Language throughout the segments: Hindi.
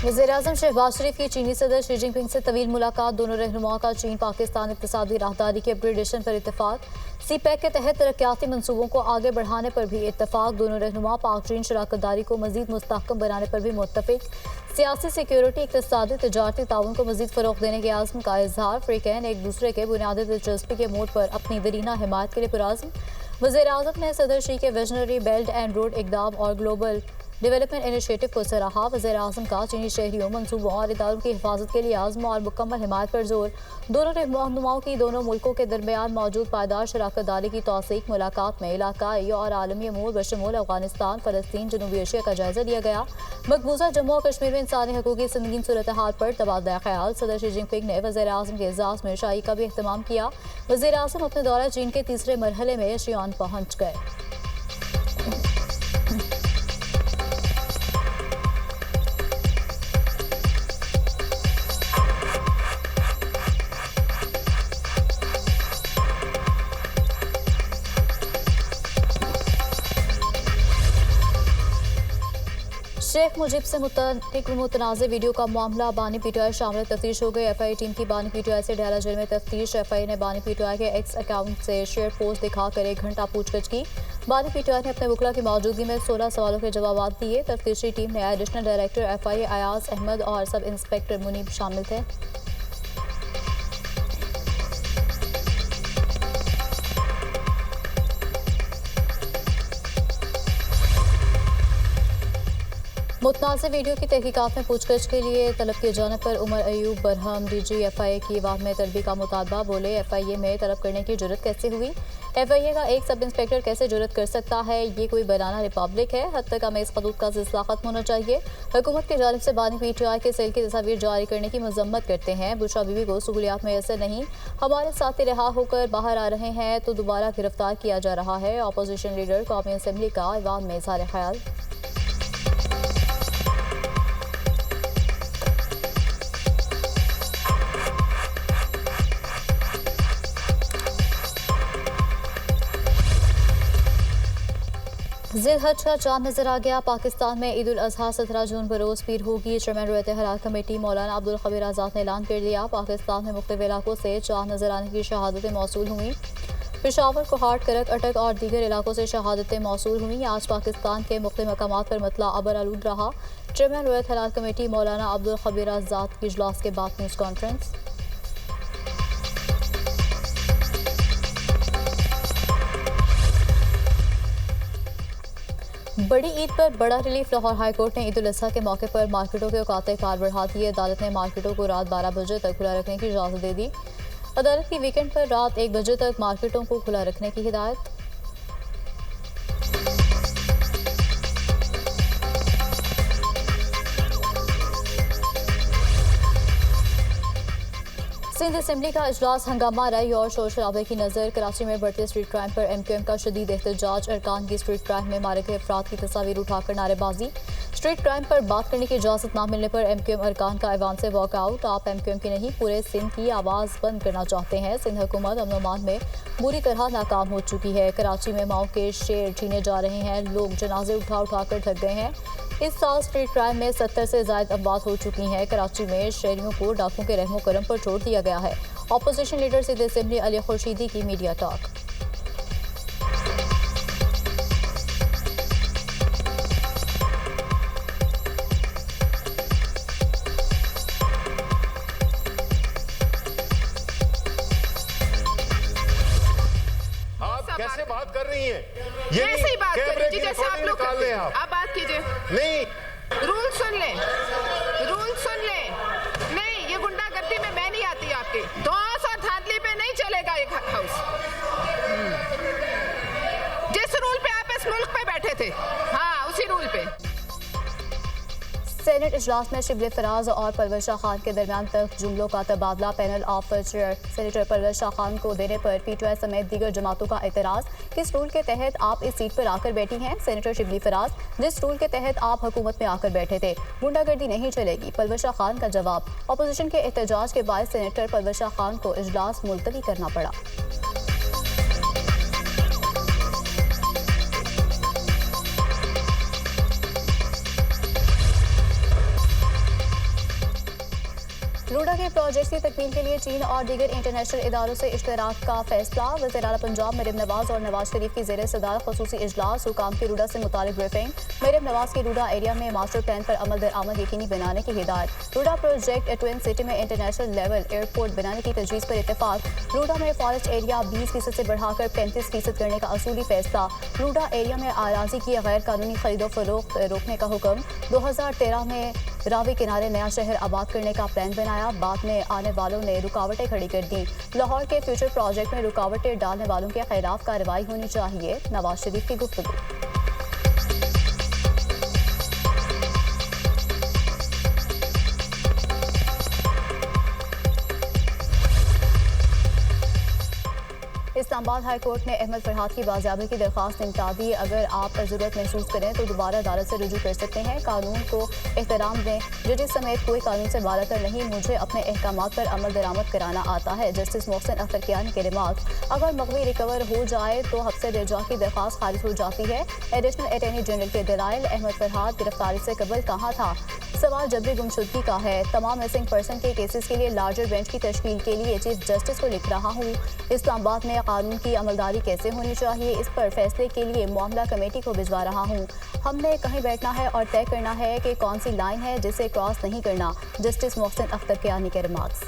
वज़ीर-ए-आज़म शहबाज शरीफ की चीनी सदर शी जिनपिंग से तवील मुलाकात। दोनों रहनुमाओं का चीन पाकिस्तान इक़्तिसादी राहदारी के अपग्रेडेशन पर इत्तेफाक। CPEC के तहत तरक्याती मनसूबों को आगे बढ़ाने पर भी इत्तेफाक। दोनों रहनुमा पाक चीन शराकतदारी को मज़ीद मुस्तहकम बनाने पर भी मुत्तफिक। सियासी सिक्योरिटी इक़्तिसादी तजारती ताउन को मज़ीद फ़रोग़ देने के आज़म का इजहार। फ़रीक़ैन एक दूसरे के बुनियादी दिलचस्पी के मोड़ पर अपनी दरीना हिमायत के लिए पुरअज़्म। वज़ीर-ए-आज़म ने सदर शी के विजनरी बेल्ट एंड रोड इक़दाम और ग्लोबल डेवलपमेंट इनिशिएटिव को सराहा। वज़ीर-ए-आज़म का चीनी शहरियों, मनसूबों और इदारों की हिफाजत के लिए आज़म और मुकम्मल हिमायत पर जोर। दोनों रहनुमाओं की दोनों मुल्कों के दरमियान मौजूद पायदार शराकतदारी की तौसीक। मुलाकात में इलाकाई और आलमी अमूर बशमूल अफगानिस्तान, फ़लस्तीन, जनूबी एशिया का जायजा लिया गया। मकबूजा जम्मू और कश्मीर में इंसानी हकूक़ की संगीन सूरत हाल पर तबादला ख्याल। सदर शी जिनपिंग ने वज़ीर-ए-आज़म के एजाज़ में शाही का भी एहतमाम किया। वज़ीर-ए-आज़म अपने दौरा चीन के तीसरे मरहले में शियान पहुँच गए। शेख मुजीब से मुतनाज़ वीडियो का मामला। बानी PTI शामिल तफ्तीश हो गई। FI टीम की बानी PTI से डयाला जेल में तफ्तीश। FI ने बानी PTI के एक्स अकाउंट से शेयर पोस्ट दिखाकर 1 घंटा पूछगछ की। बानी PTI ने अपने वकला की मौजूदगी में 16 सवालों के जवाब दिए। तफ्तीशी टीम में additional director FI Ayaz Ahmed और सब इंस्पेक्टर मुनीब शामिल थे। मुतनाज़ वीडियो की तहकीकात में पूछगछ के लिए तलब किए जाने पर उमर अयूब बरहम DG FIA की वाह में तलबी का मुतालबा। बोले FIA में तलब करने की जुर्रत कैसे हुई? FIA का एक सब इंस्पेक्टर कैसे जुर्रत कर सकता है? ये कोई बनाना रिपब्लिक है? हद तक हमें इस हदूद का सिलसिला खत्म होना चाहिए। हुकूमत की जानिब से बानी PTI के सेल की तस्वीर जारी करने की मजम्मत करते हैं। बुशरा बीबी को सहूलियात मैसर नहीं। हमारे साथी रिहा होकर बाहर आ रहे हैं तो दोबारा गिरफ्तार किया जा रहा है। अपोजिशन लीडर कौमी असम्बली का अवाम में इज़हार ख्याल। ज़िलहज का चांद नजर आ गया। पाकिस्तान में ईद उल अज़हा 17 जून बरोज़ पीर होगी। चेयरमैन रोयत हलाल कमेटी मौलाना अब्दुल खबीर आज़ाद ने ऐलान कर दिया। पाकिस्तान में मुख्तलिफ इलाकों से चांद नजर आने की शहादतें मौसूल हुई। पेशावर, कोहाट, करक, अटक और दीगर इलाकों से शहादतें मौसूल हुई। आज पाकिस्तान के मुख्तलिफ मकामात पर मतला अबर आलूद रहा। चेयरमैन रोयत हलाल कमेटी मौलाना अब्दुल खबीर आज़ाद की इजलास के बाद न्यूज़ कॉन्फ्रेंस। बड़ी ईद पर बड़ा रिलीफ। लाहौर हाईकोर्ट ने ईद उल अज़हा के मौके पर मार्केटों के औकात कार बढ़ा दिए। अदालत ने मार्केटों को रात 12 बजे तक खुला रखने की इजाज़त दे दी। अदालत की वीकेंड पर रात 1 बजे तक मार्केटों को खुला रखने की हिदायत। सिंध असेंबली का इजलास हंगामा, रई और शोर शराबे की नज़र। कराची में बढ़ते स्ट्रीट क्राइम पर MQM का शदीद एहतजाज। अरकान की स्ट्रीट क्राइम में मारे गए अफराद की तस्वीर उठाकर नारेबाजी। स्ट्रीट क्राइम पर बात करने की इजाज़त न मिलने पर MQM अरकान का ऐवान से वॉकआउट। आप MQM की नहीं, पूरे सिंध की आवाज़ बंद करना चाहते हैं। सिंध हुकूमत अमन अमान में बुरी तरह नाकाम हो चुकी है। कराची में माओ के शेर छीने जा रहे हैं। लोग जनाजे उठा कर थक गए हैं। इस साल स्ट्रीट क्राइम में 70 से ज़ायद अमवात हो चुकी हैं। कराची में शहरियों को डाकुओं के रहमो करम पर छोड़ दिया गया है। Opposition leader Sindh assembly Ali Khurshidi की मीडिया टॉक। कैसे बात कर रही हैं? ये ऐसे ही बात कर जी जैसे आप लोग करते हैं। आप बात कीजिए। नहीं, रूल सुन ले, रूल सुन ले। नहीं, ये गुंडागर्दी में मैं नहीं आती आपके। दोस्त और धांधली पे नहीं चलेगा ये हाउस। जिस रूल पे आप इस मुल्क पे बैठे थे, हाँ उसी रूल पे। सेनेट इजलास में शिबली फराज और परवेज शाह खान के दरमियान तक जुमलों का तबादला। Panel of chair senator Parvez Shah Khan को देने पर PTI समेत दीगर जमातों का एतराज़। किस रूल के तहत आप इस सीट पर आकर बैठी हैं? सेनेटर शिबली फराज, जिस रूल के तहत आप हुकूमत में आकर बैठे थे। गुंडागर्दी नहीं चलेगी, परवेज शाह खान का जवाब। अपोजिशन के एहतजाज के बाद सेनेटर परवेज शाह खान को इजलास मुलतवी करना पड़ा। रूडा के प्रोजेक्ट की तकमील के लिए चीन और दीगर इंटरनेशनल इदारों से इश्तराक का फैसला। वज़ीर आला पंजाब मरीम नवाज और नवाज शरीफ की ज़ेर सदारत ख़ुसूसी इजलास, हुकाम की रूडा से मुतालिक ब्रीफिंग। मरीम नवाज की रूडा एरिया में मास्टर प्लान पर अमल दरामद यकीनी बनाने की हिदायत। रूडा प्रोजेक्ट ट्विन सिटी में इंटरनेशनल लेवल एयरपोर्ट बनाने की तजवीज़ पर इत्तेफाक। रूडा में फॉरेस्ट एरिया 20% से बढ़ाकर 35% करने का असूली फैसला। रूडा एरिया में आराजी की गैर कानूनी खरीदो फरोख्त रोकने का हुक्म। 2013 में रावी किनारे नया शहर आबाद करने का प्लान बनाया, बाद में आने वालों ने रुकावटें खड़ी कर दी। लाहौर के फ्यूचर प्रोजेक्ट में रुकावटें डालने वालों के खिलाफ कार्रवाई होनी चाहिए, नवाज शरीफ की गुफ्तगू। इस्लामाबाद हाई कोर्ट ने अहमद फरहाद की बाजियाबी की दरख्वास्त निपटा दी। अगर आप ज़रूरत महसूस करें तो दोबारा अदालत से रुजू कर सकते हैं। कानून को एहतराम दें, जजेस समेत कोई कानून से बालातर नहीं। मुझे अपने अहकामात पर अमल दरामद कराना आता है। जस्टिस मोहसिन अख्तर कियानी के रिमार्क। अगर मकवी रिकवर हो जाए तो हफ्ते बेजा की दरख्वास्त खारिज हो जाती है। एडिशनल अटॉर्नी जनरल के दलाइल। अहमद फरहाद गिरफ्तारी से कबल कहाँ था? सवाल जबरी गुमशुदगी का है। तमाम मिसिंग पर्सन के केसेस के लिए लार्जर बेंच की तश्कील के लिए चीफ जस्टिस को लिख रहा हूँ। इस्लामाबाद में कानून की अमलदारी कैसे होनी चाहिए, इस पर फैसले के लिए मामला कमेटी को भिजवा रहा हूँ। हमने कहीं बैठना है और तय करना है कि कौन सी लाइन है जिसे क्रॉस नहीं करना। जस्टिस मोहसिन अख्तर कियानी के रिमार्क्स।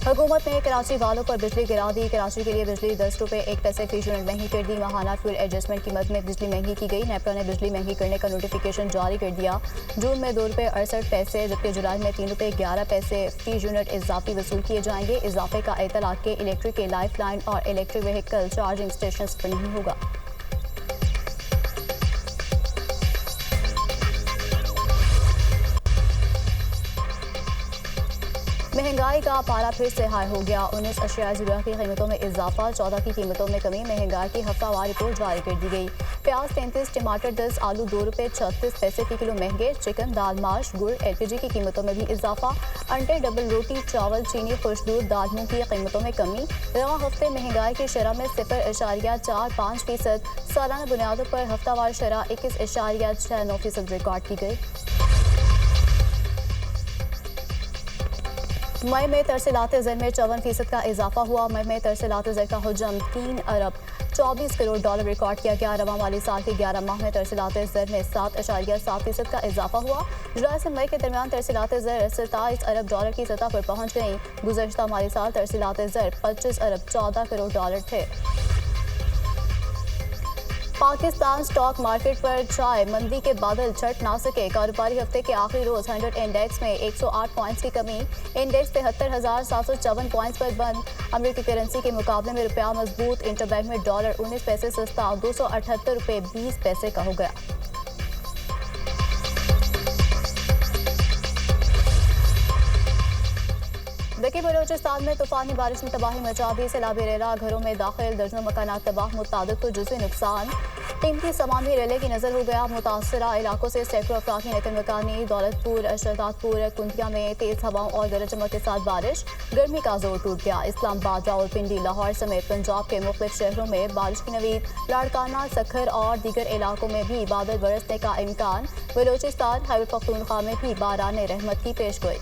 हुकूमत ने कराची वालों पर बिजली गिरा दी। कराची के लिए बिजली 10 रुपये 1 पैसे फी यूनिट महंगी कर दी। माहाना फ्यूल एडजस्टमेंट कीमत में बिजली महंगी की गई। नेपरा ने बिजली महंगी करने का नोटिफिकेशन जारी कर दिया। जून में 2 रुपये 68 पैसे जबकि जुलाई में 3 रुपये 11 पैसे फी यूनिट इजाफी वसूल किए जाएंगे। इजाफे का इतला के इलेक्ट्रिक के लाइफ लाइन और इलेक्ट्रिक व्हीकल चार्जिंग स्टेशन पर नहीं होगा। महंगाई का पारा फिर से हाई हो गया। 19 अशिया ज़रूरत की कीमतों में इजाफा, 14 की कीमतों में कमी। महंगाई की हफ्तावार रिपोर्ट जारी कर दी गई। प्याज 33, टमाटर 10, आलू 2 रुपये 36 पैसे फी किलो महंगे। चिकन, दाल, माश, गुड़, LPG की कीमतों में भी इजाफा। अंडे, डबल रोटी, चावल, चीनी, खुश दूध, दालों की कीमतों में कमी। रवा हफ्ते महंगाई की शरह में 0.45%। सालाना बुनियादों पर हफ्तावार शरह 21.69% रिकॉर्ड की गई। मई में तरसीलात ज़र में 54% का इजाफा हुआ। मई में तरसीलात ज़र का हजम 3 अरब 24 करोड़ डॉलर रिकॉर्ड किया गया। रवा माली साल के 11 माह में तरसीलात ज़र में 7.7% का इजाफा हुआ। जुलाई से मई के दरमियान तरसीलात ज़र 27 अरब डॉलर की सतह पर पहुंच गई। गुज़श्ता माली साल तरसीलात ज़र 25 अरब 14 करोड़ डॉलर थे। पाकिस्तान स्टॉक मार्केट पर छाए मंदी के बादल छट ना सके। कारोबारी हफ्ते के आखिरी रोज 100 इंडेक्स में 108 पॉइंट्स की कमी। इंडेक्स 73,754 पॉइंट्स पर बंद। अमेरिकी करेंसी के मुकाबले में रुपया मजबूत। इंटरबैंक में डॉलर 19 पैसे सस्ता 278 रुपये 20 पैसे का हो गया। दक्की बलोचिस्तान में तूफानी बारिश ने तबाही मचा दी। सैलाबी रेला घरों में दाखिल, दर्जनों मकानात तबाह, मुताबिक तो जुज़वी नुकसान। कीमती सामान भी रेले की नजर हो गया। मुतासरा इलाकों से सैकड़ों अफराद की नकल मकानी। दौलतपुर, शहजादपुर, कुंतिया में तेज हवाओं और गरज चमक के साथ बारिश। गर्मी का जोर टूट गया। इस्लामाबाद, रावलपिंडी, लाहौर समेत पंजाब के मुख्तलिफ शहरों में बारिश की नवीद। लाड़काना, सखर और दीगर इलाकों में भी बादल बरसने का इम्कान। बलोचिस्तान, खैबर पख्तूनख्वा में भी बारान रहमत की पेशगोई।